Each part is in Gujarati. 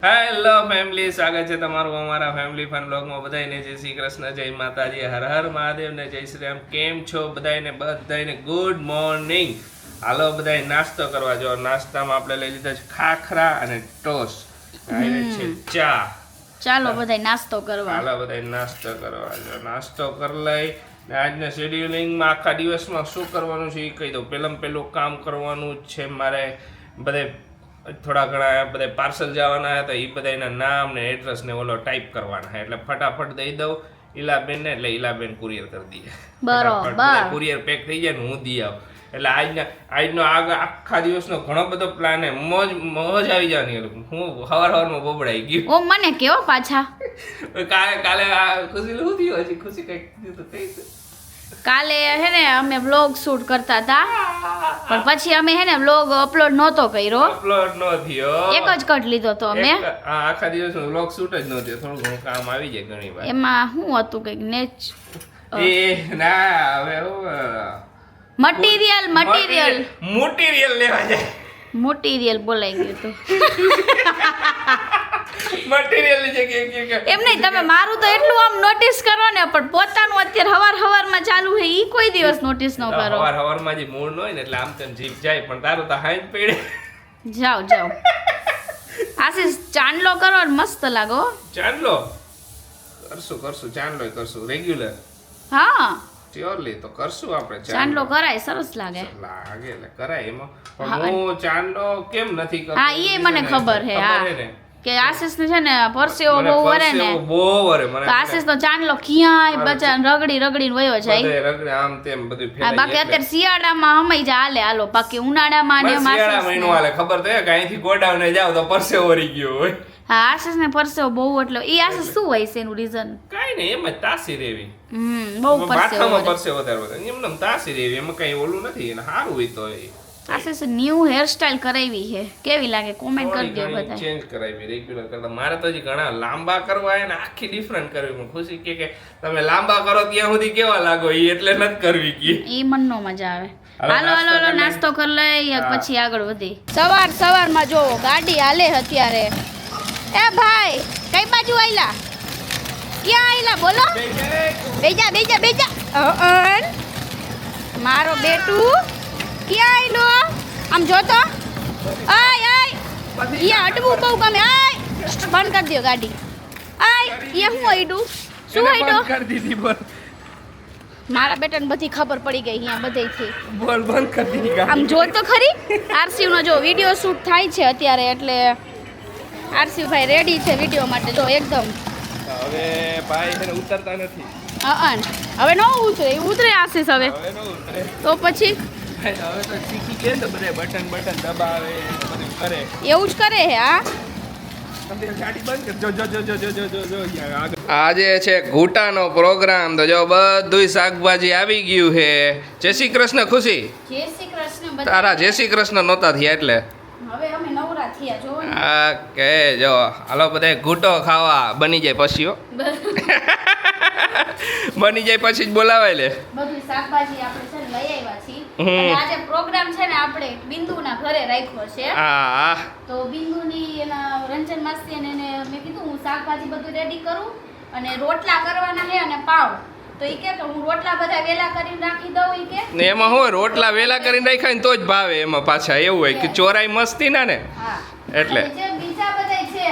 હેલો ફેમિલી, સ્વાગત છે તમારું અમારા ફેમિલી ફન બ્લોગમાં. બધાને જય શ્રી કૃષ્ણ, જય માતાજી, હર હર મહાદેવ ને જય શ્રી રામ. કેમ છો બધાને ગુડ મોર્નિંગ. હાલો બધાય નાસ્તો કરવા. જો નાસ્તામાં આપણે લઈ લીધા છે ખાખરા અને ટોસ્ટ, છે ચા. ચાલો બધાય નાસ્તો કરવા. હાલો બધાય નાસ્તો કરવા. જો નાસ્તો કરી લઈ. આજના શેડ્યુલિંગમાં આખા દિવસમાં શું કરવાનું છે એ કહી દઉં. પહેલું કામ કરવાનું છે મારે. બધે થોડા ઘણા બધા પાર્સલ જવાના હતા, એ બધાના નામ ને એડ્રેસ ને ઓલો ટાઈપ કરવાના છે, એટલે ફટાફટ દઈ દઉં ઈલાબેન ને, એટલે ઈલાબેન કુરિયર કરી દઈએ. બરોબર, કુરિયર પેક થઈ જાય ને હું દઈ આવું. એટલે આજનો આખા દિવસનો ઘણો બધો પ્લાન હે. મોજ આવી જવાની. હું સવારમાં બોબડાઈ ગયું. ઓ મને કેવો પાછા કાલે ખુશી શું થયું? હજી ખુશી કઈક થઈ. કાલે હે ને અમે વ્લોગ શૂટ કરતા હતા, પણ પછી અમે હે ને વ્લોગ અપલોડ નહોતો કર્યો. અપલોડ નો થયો. એક જ કટ લીધો તો અમે. આખા દિવસનો વ્લોગ શૂટ જ ન થયો. થોડું ઘણું કામ આવી જાય ઘણી વાર. એમાં શું હતું કઈક એ ના હવે મટીરિયલ લેવા જાય. મટીરિયલ બોલાઈ ગયું તો મટીરિયલ ની જગ્યાએ એમ નહીં, તમે મારું તો એટલું આમ નોટિસ કરો ને, પણ પોતાનું અત્યારે હવારમાં ચાલુ છે ઈ કોઈ દિવસ નોટિસ ન કરો. હવારમાં જે મૂડ ન હોય ને એટલે આમ તેમ જીભ જાય, પણ તારું તો હાઈન પડે. જાઓ આશીષ ચાંદલો કરો ને મસ્ત લાગો. ચાંદલો કરશું ચાંદલો રેગ્યુલર. હા શ્યોરલી તો કરશું આપણે. ચાંદલો કરાય, સરસ લાગે એટલે કરાય. એમાં પણ હું ચાંદલો કેમ નથી કરતો? હા એ મને ખબર છે. હા કે આશીષ ને છે ને પરસેવો બહુ વરે ને, બહુ વરે મને. તો આશીષ નો ચાંદલો ક્યાંય બચાન રગડીને વયો જાય. રગડી આમ તેમ બધું ફેલાઈ. બાકી અત્યારે શિયાળામાં હમાઈ જાય હાલો, બાકી ઉનાળામાં ને શિયાળા મહિનો હાલે. ખબર તો અહીંથી ગોડાઉને જાવ તો પરસેવો વરી ગયો હોય. હા આશીષ ને પરસેવો બહુ, એટલે એ આશીષ શું હોય છે એનું રીઝન? કાઈ નહીં, એમ જ તાસીર એવી. બહુ પરસેવો વધારે એમને તાસીર એવી, એમાં કઈ ઓલું નથી. એને સારું હોય તો આશીષ ન્યુ હેરસ્ટાઈલ કરાવી છે, કેવી લાગે કોમેન્ટ કરજો બધા. ચેન્જ કરાવી રેગ્યુલર કરતા. મારે તો હજી ઘણા લાંબા કરવા ને આખી ડિફરન્ટ કરવી. પણ ખુશી કે તમે લાંબા કરો ત્યાં સુધી કેવા લાગો, એ એટલે નથી કરવી કે ઈ મનનો મજા આવે. હાલો નાસ્તો કરી લઈ પછી આગળ વધી. સવારમાં જો ગાડી હાલે અત્યારે. એ ભાઈ કઈ બાજુ આયલા? ક્યાં આયલા બોલો? બેજા મારો બેટું ક્યાં આયલો? આમ જોતો. આય યા હટવું બહુ ગમે. આય બંધ કરી દો ગાડી. આય યા હું આયડું? શું આયડું? કરી દીધી. બોલ. મારા બેટાને બધી ખબર પડી ગઈ અહીંયા બધેથી. બોલ બંધ કરી દીધી ગાડી. આમ જો તો ખરી. આરસીવ નો જો વિડિયો શૂટ થાય છે અત્યારે, એટલે આરસીવ ભાઈ રેડી છે વિડિયો માટે. જો એકદમ હવે ભાઈ એને ઉતરતા નથી. હવે નો ઉતરે આશીષ. હવે તો પછી હવે તો શીખી ગયા ને, બધે બટન દબાવે બધું કરે. એવું જ કરે હે. હા ગાડી બંધ કર. આજે છે ઘૂંટાનો પ્રોગ્રામ, તો જો બધું શાકભાજી આવી ગયું છે. જય શ્રી કૃષ્ણ ખુશી. જય શ્રી કૃષ્ણ. તારા જય શ્રી કૃષ્ણ નહોતા થયા એટલે હવે અમે નવરા થયા. જો હા કે જો હાલો બધા ઘૂંટો ખાવા બની જાય પછી બની જાય પછી જ બોલાવાય લે. બધું શાકભાજી આપણે છે ને લઈ આવ્યા છીએ. અને આજે પ્રોગ્રામ છે ને આપણે બિંદુના ઘરે રાખ્યો છે. હા તો બિંદુની એના રંજન માસી અને એને મેં કીધું હું શાકભાજી બધું રેડી કરું અને રોટલા કરવાના છે અને પાવ. તો ઈ કે હું રોટલા બધા વેલા કરીને રાખી દઉં. ઈ કે ને એમાં હોય રોટલા વેલા કરીને રાખ્યા ને તો જ ભાવે. એમાં પાછા એવું હોય કે ચોરાઈ મસ્તી ના ને, એટલે જે બીજા બધા છે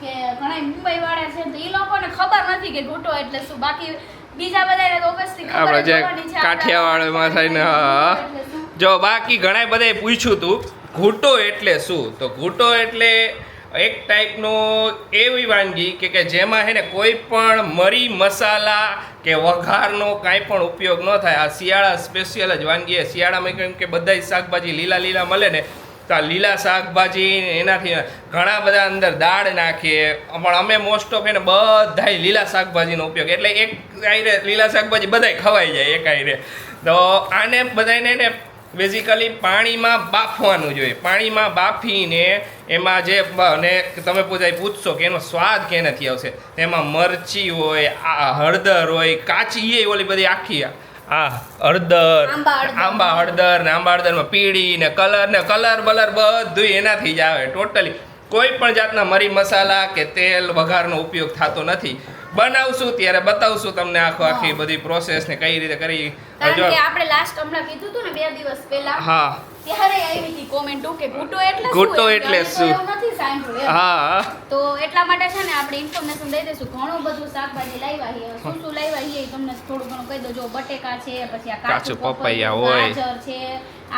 કે ઘણા મુંબઈ વાળા છે, તો ઈ લોકોને ખબર નથી કે ઘૂંટો એટલે શું. બાકી બીજા બધાને તો ઓબ્વિયસલી ખબર આપણે જે છે કાઠિયાવાડમાં થઈને. હા જો બાકી ઘણા બધાએ પૂછ્યું હતું ઘૂંટો એટલે શું. તો ઘૂંટો એટલે એક ટાઈપનો એવી વાનગી કે જેમાં છે ને કોઈ પણ મરી મસાલા કે વઘારનો કાંઈ પણ ઉપયોગ ન થાય. આ શિયાળા સ્પેશિયલ જ વાનગી છે. શિયાળામાં કેમ કે બધા શાકભાજી લીલા મળે ને, તો આ લીલા શાકભાજી એનાથી ઘણા બધા અંદર દાળ નાખીએ, પણ અમે મોસ્ટ ઓફ એને બધાય લીલા શાકભાજીનો ઉપયોગ, એટલે એક આઈને લીલા શાકભાજી બધાય ખવાઈ જાય એક આઈને. તો આને બધાને ને બેઝિકલી પાણીમાં બાફવાનું જોઈએ. પાણીમાં બાફીને એમાં જે અને તમે પૂછશો કે એનો સ્વાદ ક્યાંથી આવશે, એમાં મરચી હોય, હળદર હોય, કાચી એ ઓલી બધી આખી હળદર, આંબા હળદર ને આંબા હળદરમાં પીળી ને કલર બલર બધું એનાથી જ આવે ટોટલી. કોઈ પણ જાતના મરી મસાલા કે તેલ વઘારનો ઉપયોગ થતો નથી. બનાવશું ત્યારે બતાવશું તમને આખી બધી પ્રોસેસ ને કઈ રીતે કરી. કારણ કે આપણે લાસ્ટ હમણાં કીધું હતું ને 2 દિવસ પહેલા હા ત્યારે આવી હતી કોમેન્ટ કે ઘૂંટો એટલે શું? ઘૂંટો એટલે અમે તો શું? એવું નથી સાંભળ્યું એમ. હા તો એટલા માટે છે ને આપણે ઇન્ફોર્મેશન દઈ દઈશું. ઘણું બધું શાકભાજી લાવ્યા છે. શું શું લાવ્યા છે એ તમને થોડું ઘણું કહી દો. જો બટેકા છે, પછી આ કાચું પપૈયા હોય, ગાજર છે,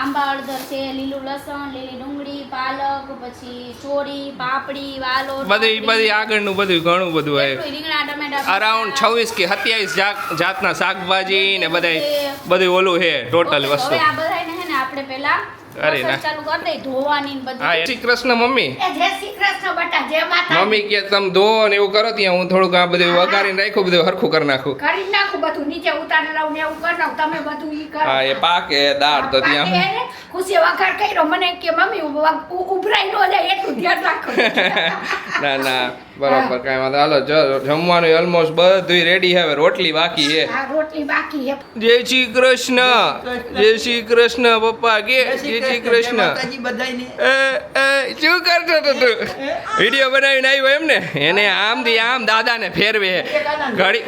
આંબા હળદર છે, લીલું લસણ, લીલી ડુંગળી, પાલક, પછી ચોરી, પાપડી, વાલો, બધી આગળનું બધું ઘણું બધું હોય. રીંગણા, ટમેટા, અરાઉન્ડ 26 કે 27 જાતના શાકભાજી ને બધું ઓલું છે ટોટલ વસ્તુ. હવે આ બધાને છે ને આપણે પહેલા અરે ના. ચાલુ કરી દઈ ધોવાની ને બધું. હા જય શ્રી કૃષ્ણ મમ્મી. જય શ્રી કૃષ્ણ બેટા, જય માતા. મમ્મી કે તમે ધો ને એવું કરો ત્યાં હું થોડુંક આ બધું વઘારીને રાખ્યું, બધું હરખું કરી નાખું. કરી નાખું બધું નીચે ઉતારી લાવું ને એવું કરી નાખું. તમે બધું ઈ કરો. હા એ પાકે દાળ તો ત્યાં બાકી એને ખુશી વઘાર કર્યો. મને કે મમ્મી ઉભરાઈ ન જાય એટલું ધ્યાન રાખો. ના બરોબર કાંઈ વાંધો. હાલો જમવાનું ઓલમોસ્ટ બધું રેડી હવે, રોટલી બાકી છે. આ રોટલી બાકી છે. જય શ્રી કૃષ્ણ, જય શ્રી કૃષ્ણ પપ્પા કે જય શ્રી કૃષ્ણ. શું કરતો તો તું? વિડીયો બનાવીને આવ્યો એમ ને? એને આમથી આમ દાદાને ફેરવે ઘડીક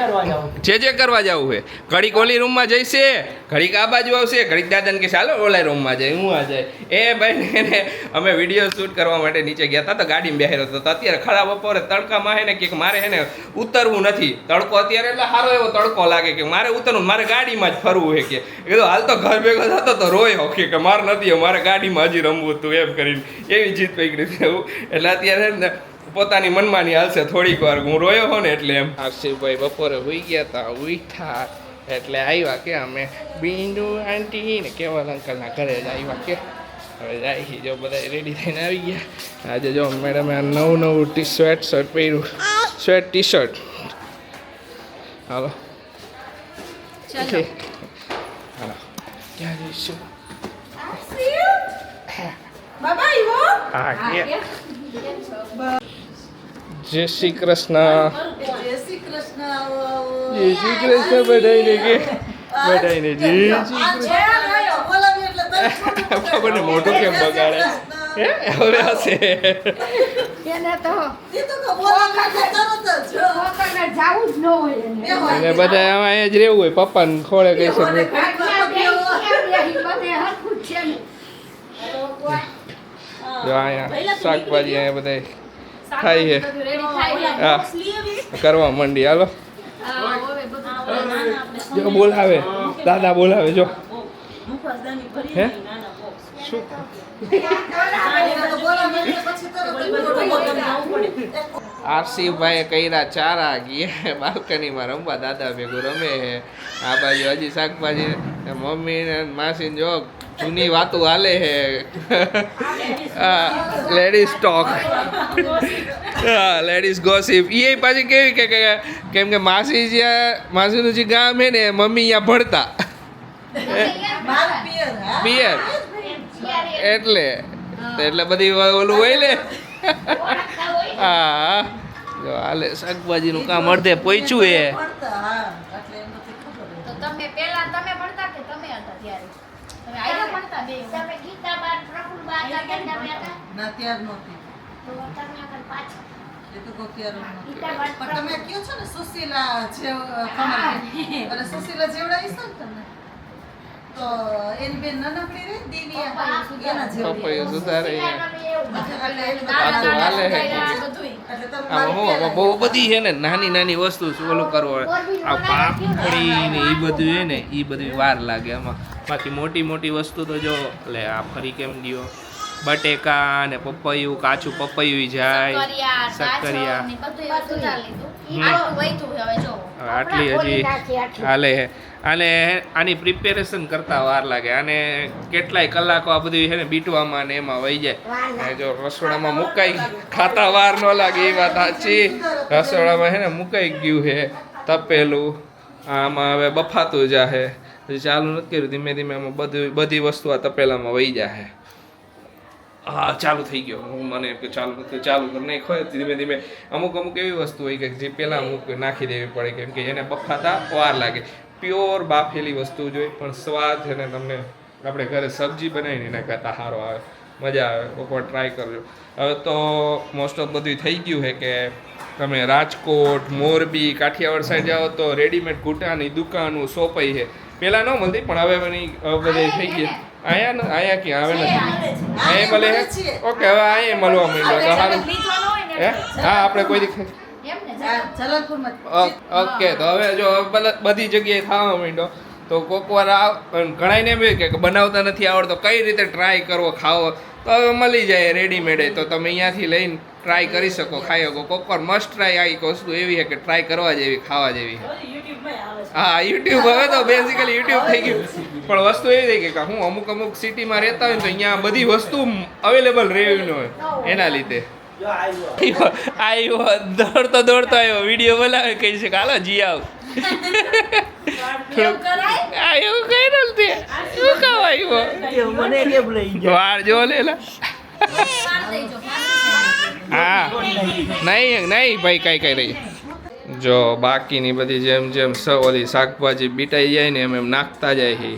જે કરવા જવું છે. ઘડીક ઓલી રૂમમાં જઈશે, ઘડીક આ બાજુ આવશે, ઘડીક દાદાને કે ચાલો ઓલા રૂમમાં જાય, હું આ જાય. એ ભાઈ એને અમે વિડીયો શૂટ કરવા માટે નીચે ગયા હતા તો ગાડીમાં બેહેલો હતો. તો અત્યારે ખરા બપોરે તડકામાં હે ને કે મારે હે ને ઉતરવું નથી. તડકો અત્યારે એટલે સારો એવો તડકો લાગે કે મારે ઉતરવું, મારે ગાડીમાં જ ફરવું છે કે. કીધું હાલ તો ઘર ભેગો થતો તો રોય હોકે કે મારે નથી, મારે ગાડીમાં હજી રમવું હતું એમ કરીને એવી જીત પકડી હતી એવું. એટલે અત્યારે ને પોતાની મનમાની હાલશે થોડીક વાર. હું રોયો હો ને એટલે એમ. આરસીભાઈ બપોરે હોઈ ગયા હતા, ઉઠા એટલે આવ્યા કે અમે બિંદુ આંટી ને કેવલ અંકલના ઘરે જ આવ્યા કે. હવે જાય જો બધા રેડી થઈને આવી ગયા. આજે જો મેડમે આ નવું સ્વેટ શર્ટ પહેર્યું, સ્વેટ ટી શર્ટ. હાલો ચાલો હાલો ક્યાં જઈશું? બાબા ઈવો હા કે જય શ્રી કૃષ્ણ, જય શ્રી કૃષ્ણ. જય શ્રી કૃષ્ણ બધાઈને કે બધાઈને જય શ્રી કૃષ્ણ. બોલાવી એટલે તરત બાબાને મોઢું કેમ બગાડે? હે હવે હશે. એને તો ઈ તો કો બોલાવી એટલે તરત જ પોતાને જાવું જ ન હોય એને. અને બધા આમાં અહીંયા જ રહેવું હોય. પપ્પાને ખોળે કહી શકે. બધે હરખું જ છે ને. જો અહીંયા શાકભાજી અહીંયા બધા થાય છે. બધું ready થાય છે. હા કરવા માંડી. હાલો હા, હવે બધું જો બોલાવે, દાદા બોલાવે જો. હે શું આરસીભાઈ કર્યા ચારા ગયા બાલ્કનીમાં રમવા, દાદા ભેગું રમે છે. આ બાજુ હજી શાકભાજી મમ્મી ને માસી જો જૂની વાતો હાલે છે. લેડીઝ ટોક, હા લેડીઝ ગોસિપ. એ પાછી કેવી કે કેમ કે માસી માસીનું જે ગામ છે ને મમ્મી અહીંયા ભણતા પિયર એટલે બધી ઓલું હોય ને. હા જો હાલે શાકભાજીનું કામ અડધે પહોંચ્યું એ. તો તમે પહેલા તમે ભણતા કે તમે હતા ત્યારે? તમે આયલા ભણતા બે? તમે ગીતાબા, પ્રફુલબા હતા કે તમે હતા? ના ત્યાર નહોતી. તો તમે આગળ પાછા. એ તો કોઈ ત્યાર નહોતી. પણ તમે કયો છો ને સુશીલા જેવ કમર અને સુશીલા જેવડા હશો ને તમે તો એની બેન નાનકડી રે દેવિયા એના જેવડી. પપૈયું સુધારે એટલે હાલે છે. તમે આમાં હું આમાં બહુ બધી છે ને નાની નાની વસ્તુ ઓલું કરવું. આ પાપડી ને એ બધું છે ને એ બધી વાર લાગે આમાં. બાકી મોટી મોટી વસ્તુ તો જો એટલે આ ફરી કેમ ગયો બટેકા ને પપૈયું, કાચું પપૈયું જાય, શક્કરિયા ને બધું એ સુધાર લીધું. આટલું વૈધું હવે જો. આટલી હજી હાલે છે. અને આની પ્રિપેરેશન કરતા વાર લાગે. આને કેટલાય કલાકો આ બધું છે ને બીટવામાં ને એમાં વહી જાય. અને જો રસોડામાં મુકાઈ ખાતા વાર ન લાગે એ વાત સાચી. રસોડામાં છે ને મુકાઈ ગયું છે તપેલું. આમાં હવે બફાતું જાહે. હજી ચાલુ નથી કર્યું. ધીમે ધીમે આમાં બધી વસ્તુ આ તપેલામાં વહી જાય. હા ચાલુ થઈ ગયો. હું મને કે ચાલુ નથી, ચાલુ કરી નહીં ખોય. ધીમે ધીમે અમુક એવી વસ્તુ હોય કે જે પહેલાં અમુક નાખી દેવી પડે કેમ કે એને બફાતા વાર લાગે. પ્યોર બાફેલી વસ્તુ જોઈએ પણ સ્વાદ છે ને તમને આપણે ઘરે સબ્જી બનાવીને એના કરતાં સારો આવે. મજા આવે. કોકવાર ટ્રાય કરજો. હવે તો મોસ્ટ ઓફ બધું થઈ ગયું છે કે તમે રાજકોટ, મોરબી, કાઠિયાવાડ સાઈડ જાઓ તો રેડીમેડ ઘૂંટાની દુકાનો સોપાઈ છે. પહેલાં ન મળતી પણ હવે બધી થઈ ગઈ. અહીંયા ક્યાં આવે નથી અહીંયા મળે છે. ઓકે હવે અહીંયા મળવા માંડ્યો તો સારું. હે હા આપણે કોઈ દી ઓકે તો હવે જો બધી જગ્યાએ ખાવા માંડ્યો તો કોકવાર ઘણાને એમ કે બનાવતા નથી આવડતો કઈ રીતે ટ્રાય કરવો ખાવો તો હવે મળી જાય રેડીમેડ તો તમે અહીંયાથી લઈને ટ્રાય કરી શકો ખાઈ શકો. કોકવાર મસ્ટ ટ્રાય આ એક વસ્તુ એવી છે કે ટ્રાય કરવા જેવી ખાવા જેવી. હા યુટ્યુબ હવે તો બેઝિકલી યુટ્યુબ થઈ ગયું પણ વસ્તુ એવી થઈ કે હું અમુક સિટીમાં રહેતા હોય તો અહીંયા બધી વસ્તુ અવેલેબલ રહેવી ન હોય એના લીધે આવ્યો દોડતો આવ્યો વિડીયો બોલાવે કહી છે હાલો જી આવ એવું કઈ નથી શું કહેવાય વાર જો લેલા હા નહીં ભાઈ કઈ રહી જો બાકીની બધી જેમ ઓલી શાકભાજી બીટાઈ જાય ને એમ નાખતા જાય છે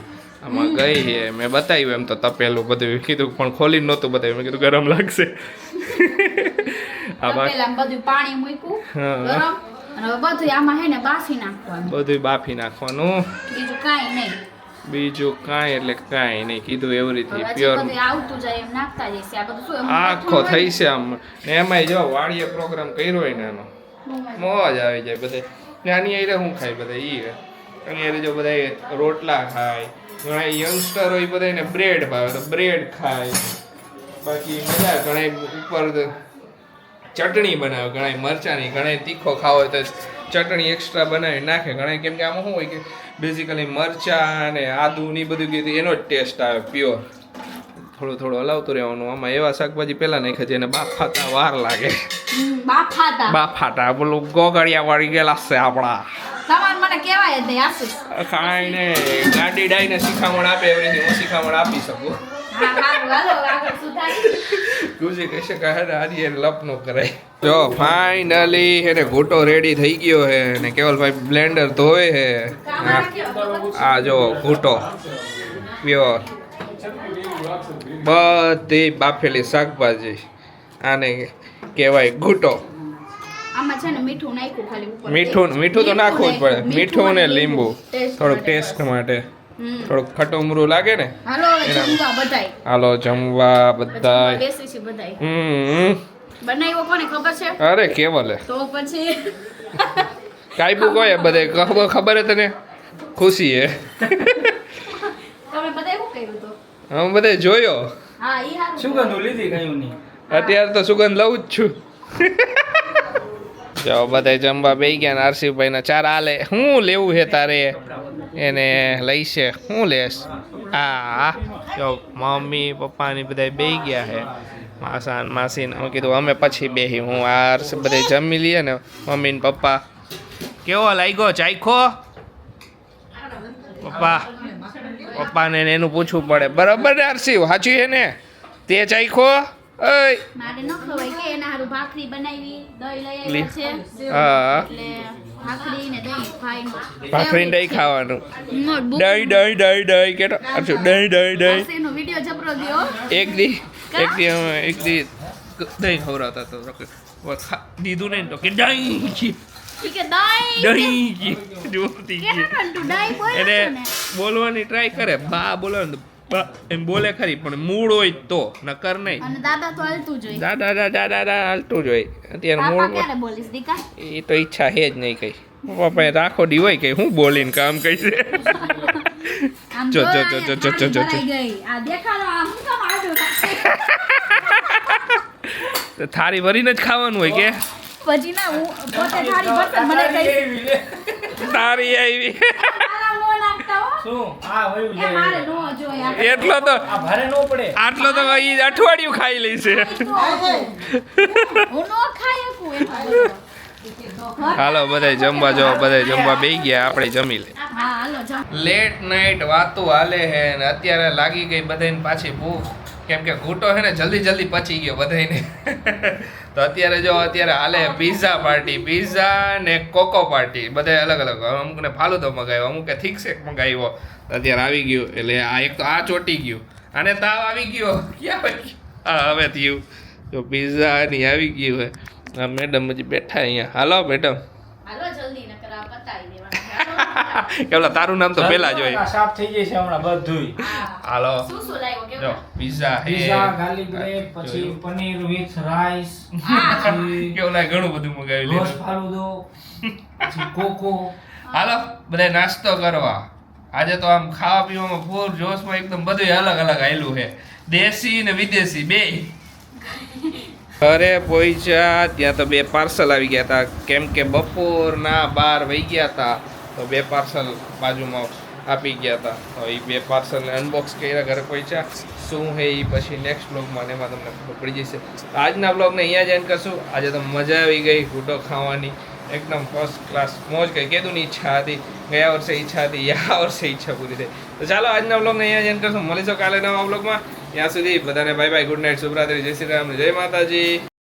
આમાં ગઈ છે મેં બતાવ્યું એમ તો તપેલું બધું કીધું પણ ખોલીને નહોતું બતાવ્યું મેં કીધું ગરમ લાગશે બધું પાણી મૂક્યું ગરમ અને બધું આમાં હે ને બાફી નાખવાનું બધું બાફી નાખવાનું બીજું કાંઈ નહીં એટલે કાંઈ નહીં કીધું એવી રીતે પ્યોર આવતું જાય એમ નાખતા જઈશે આ બધું શું આખો થઈ છે આમ ને એમાંય જો વાડીએ પ્રોગ્રામ કર્યો હોય ને એનો મોજ આવી જાય બધે નાની આઈ હું ખાય બધા ઈ અને જો બધા રોટલા ખાય ઘણા યંગસ્ટર હોય બધાને બ્રેડ ભાવે તો બ્રેડ ખાય બાકી બધા ઘણા ઉપર ચટણી બનાવે ઘણા મરચાની ઘણા તીખો ખાવો હોય તો ચટણી એક્સ્ટ્રા બનાવી નાખે ઘણા કેમ કે આમાં શું હોય કે બેઝિકલી મરચાં અને આદુ ની બધું કીધું એનો જ ટેસ્ટ આવે પ્યોર થોડું હલાવતું રહેવાનું આમાં એવા શાકભાજી પહેલાં નાખે છે એને બાફાતા વાર લાગે બાફાટા પેલું ગોગળિયા વાળી ગયેલા છે આપણા કાંઈ ને ગાડી ડાઈને શિખામણ આપે એવી રીતે હું શિખામણ આપી શકું ગુજી કહેશે કે હારી એને લપ ન કરાય જો ફાઇનલી એને ઘૂંટો રેડી થઈ ગયો છે ને કેવલભાઈ બ્લેન્ડર ધોવે છે આ જો ઘૂંટો પ્યોર બધી બાફેલી શાકભાજી આને કહેવાય ઘૂંટો આમાં છે ને મીઠું નાખ્યું ખાલી ઉપર મીઠું તો નાખવું જ પડે મીઠું ને લીંબુ થોડુંક ટેસ્ટ માટે થોડુંક ખટુમરું લાગે ને હાલો જમવા બધાય બનાવ્યો કોને ખબર છે અરે કેવલે તો પછી કાઈબુ કોઈ બધે ખબર હે તને ખુશી હે તમે બધાય શું કર્યું તો હું બધે જોયો હા ઈ હારું સુગંધ લીધી કયું નહીં અત્યારે તો સુગંધ લઉં જ છું જો બધા જમવા બેસી ગયા ને આરસીભાઈના ચાર આલે શું લેવું છે તારે એને લઈશે શું લેશ આ જો મમ્મી પપ્પાની બધા બેસી ગયા છે માસીને અમે કીધું અમે પછી બેસી હું આ બધા જમી લઈએ ને મમ્મી ને પપ્પા કેવો લાગ્યો ચાખ્યો પપ્પાને એનું પૂછવું પડે બરાબર ને આરસી સાચું છે ને તે ચાખ્યો મારે ન ખવાય કે એના હારું ભાખરી બનાવી દહીં લઈ આવ્યા છે હા એટલે ભાખરી ને દહીં ખાઈને ભાખરી દહીં ખાવાનું દહીં કેતો દહીં એનો વિડિયો જબરો ગયો એક દી દહીં ખવડાવતા તો દીધું નહીં તો કે દહીં કે દહીં જોતી દહીં એને બોલવાની ટ્રાય કરે બા બોલવાનું એમ બોલે ખરી પણ મૂળ હોય તો નકર નહીં અને દાદા તો હાલતું જોઈએ દાદા હાલતું જ હોય અત્યારે પાપા મૂળ ક્યારે બોલીશ દીકા એ તો ઈચ્છા હે જ નહીં કઈ પપ્પા રાખો દી હોય કે હું બોલીને કામ કહીશ આમ જો, જો જો, જો જો, જો, જો, જો, જો. ગઈ આ દેખાડો આમ કેમ આડું તો થાળી ભરીને જ ખાવાનું હોય કે પછી ના હું પોતે થાળી ભરતા મને કઈ તારી આવી તારા નો નાખતા હો શું આ વયું એ મારે નો જોયા એટલો તો આ ભારે ન પડે આટલો તો ઈ અઠવાડિયું ખાઈ લેશે હું નો ખાઈ શકું એમ હાલો બધાય જમવા જો બધાય જમવા બેસી ગયા આપણે જમી લે હા હાલો જાઓ લેટ નાઇટ વાતો હાલે હે ને અત્યારે લાગી ગઈ બધાને પાછી ભૂખ કેમ કે ઘૂંટો હે ને જલ્દી પચી ગયો બધાને તો અત્યારે હાલે પિઝા પાર્ટી પિઝા ને કોકો પાર્ટી બધાય અલગ અલગ અમુકને ફાલુદો મગાવ્યો અમુકે થીક શેક મગાવ્યો અત્યારે આવી ગયું એટલે આ એક તો આ ચોટી ગયું આને તાવ આવી ગયો ક્યાં હા હવે થયું જો પિઝા ની આવી ગયું હે આ મેડમ હજી બેઠા અહીંયા હાલો મેડમ હાલો જલ્દી નકર આ પતાવી દેવાના કેવલા તારું નામ તો પેલા જ હોય સાફ થઈ જશે હમણાં બધુંય. હાલો શું શું લાવ્યો જો કેવો પિઝા હે પીઝા, ગાર્લિક બ્રેડ, પછી જોયું. પનીર વિથ રાઈસ, પછી કેવલા ઘણું બધું મગાવી રોઝ લીધું ફાલુદો, પછી કોકો. હાલો બધા નાસ્તો કરવા આજે તો આમ ખાવા પીવામાં ફૂલ જોશમાં એકદમ બધું અલગ અલગ આયલું છે દેશી ને વિદેશી બે ઘરે પહોંચ્યા ત્યાં તો બે પાર્સલ આવી ગયા હતા કેમ કે બપોરના 12 વાગી ગયા હતા તો બે પાર્સલ બાજુમાં આપી ગયા હતા તો એ બે પાર્સલને અનબોક્સ કર્યા ઘરે પહોંચ્યા શું છે એ પછી નેક્સ્ટ બ્લોગમાં ને એમાં તમને ખબર પડી જશે આજના બ્લોગને અહીંયા જ એન્ડ કરશું આજે તો મજા આવી ગઈ ઘૂંટો ખાવાની એકદમ ફર્સ્ટ ક્લાસ મોજ કઈ કેદુની ઈચ્છા હતી ગયા વર્ષે ઈચ્છા હતી આ વર્ષે ઈચ્છા પૂરી થઈ તો ચાલો આજના બ્લોગને અહીંયા જ એન્ડ કરશું મળીશું કાલે નવા બ્લોગમાં ત્યાં સુધી બધાને બાય બાય ગુડ નાઇટ શુભરાત્રી જય શ્રી રામ જય માતાજી